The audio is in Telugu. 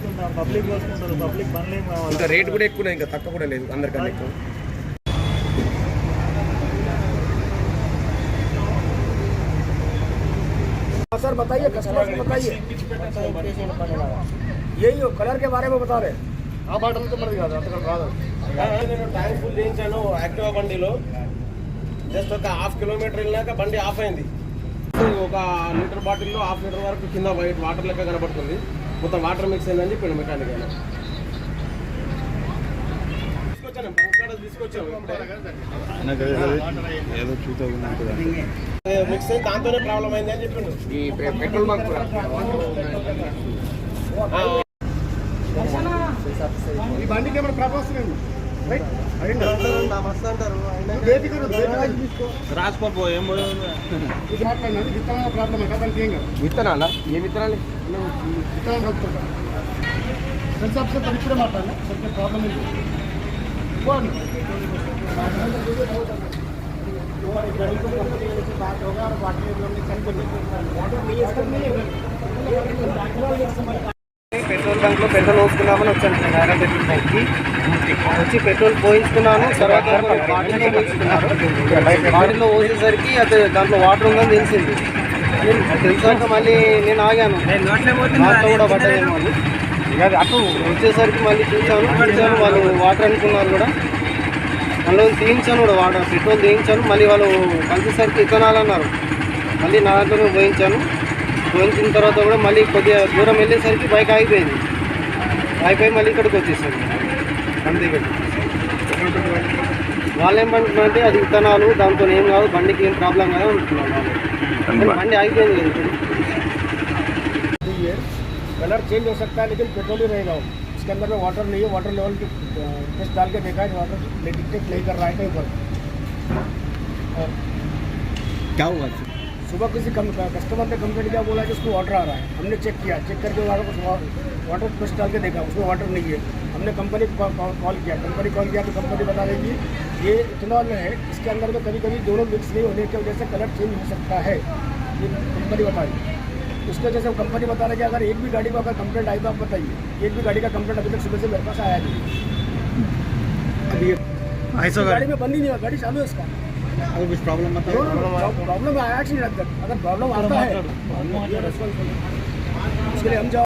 పోసుకుంటాం, పబ్లిక్ పోసుకుంటారు, పబ్లిక్ బండ్లు ఏం కావాలి. ఇంకా రేట్ కూడా ఎక్కువ, ఇంకా తక్కువ కూడా లేదు, అందరికన్నా ఎక్కువ. सर बताइए, कस्टमर को बताइए, यही हो कलर के बारे में बता रहे ఆ బాటలతో మనది కాదు, అంతగా కాదు. నేను ట్యాంక్ ఫుల్ చేయించాను యాక్టివా బండిలో. జస్ట్ ఒక 1/2 కిలోమీటర్ వెళ్ళాక బండి ఆఫ్ అయింది. ఒక లీటర్ బాటిల్లో 1/2 లీటర్ వరకు కింద వైట్ వాటర్ లెక్క కనబడుతుంది. మొత్తం వాటర్ మిక్స్ అయిందని చెప్పాడు మెకానిక్ అయినా. తీసుకొచ్చాను ఏదో చూతా మిక్స్ అయి దాంతోనే ప్రాబ్లం అయింది అని చెప్పిండు. ఈ పెట్రోల్ బంక్ కూడా ఈ బండికి ఏమైనా ప్రాబ్లం వస్తుంది రాసుకోపో ఏం మాట్లాడినది విత్తనాల ప్రాబ్లం అంటే దానికి ఏం కాదు. విత్తనాలా? ఏ విత్తనాలు? విత్తనాలు కలుపుతుంటా ఫ్రెండ్స్ ఆఫీసర్ తను ఇప్పుడే మాట్లాడినా కొంచెం ప్రాబ్లం ఏంటి పెట్రోల్ బంక్లో పెట్రోల్ పోసుకున్నామని వచ్చాను నారాయణ పెట్రోల్ బంక్కి వచ్చి పెట్రోల్ పోయించుకున్నాను. తర్వాత బాటిల్లో పోయించుకున్నారు. బాటిల్లో పోసేసరికి అది దాంట్లో వాటర్ ఉందని తెలిసింది. తెలిసాక మళ్ళీ నేను ఆగాను, నాతో కూడా పడ్డదేమో అని. అటు వచ్చేసరికి మళ్ళీ చూశాను వాళ్ళు వాటర్ అనుకున్నారు కూడా. మళ్ళీ తీయించాను కూడా వాటర్, పెట్రోల్ తీయించాను. మళ్ళీ వాళ్ళు కలిసేసరికి ఇతనాలన్నారు. మళ్ళీ నా దాంట్లో పోయించాను. పోయించిన తర్వాత కూడా మళ్ళీ కొద్దిగా దూరం వెళ్ళేసరికి బైక్ ఆగిపోయింది. ఆగిపోయి మళ్ళీ ఇక్కడికి వచ్చేసాను. అంతే ఇక్కడ వాళ్ళు ఏమంటున్నారంటే అది విత్తనాలు, దాంతో ఏం కాదు, బండికి ఏం ప్రాబ్లం కాదు అంటున్నారు. బండి ఆగిపోయింది కదా ఇప్పుడు. कलर चेंज हो सकता है लेकिन पेट्रोल ही रहेगा वो. इसके अंदर में वाटर नहीं है. वाटर लेवल की टेस्ट डाल के देखा है, वाटर डिटेक्ट नहीं कर रहा है कहीं पर. क्या हुआ? सुबह किसी कस्टमर ने कंप्लेंट किया, बोला कि उसको वाटर आ रहा है. हमने चेक किया, चेक करके वाटर टेस्ट डाल के देखा, उसमें वाटर नहीं है. हमने कंपनी को कॉल किया, तो कंपनी बता रही कि ये इथेनॉल है, इसके अंदर में कभी कभी दोनों मिक्स नहीं होने की वजह से कलर चेंज हो सकता है. ये कंपनी बता रही है. उसके वजह से कंपनी बता रहे कि अगर एक भी गाड़ी को अगर कंप्लेंट आई तो आप बताइए. एक भी गाड़ी का कंप्लेंट अभी तक सुबह से मेरे पास आया नहीं. अभी ऐसा गाड़ी में बंद ही नहीं हुआ, गाड़ी चालू है इसका. अगर कुछ प्रॉब्लम बताओ. प्रॉब्लम आया नहीं लगता. अगर प्रॉब्लम आता है उसके लिए हम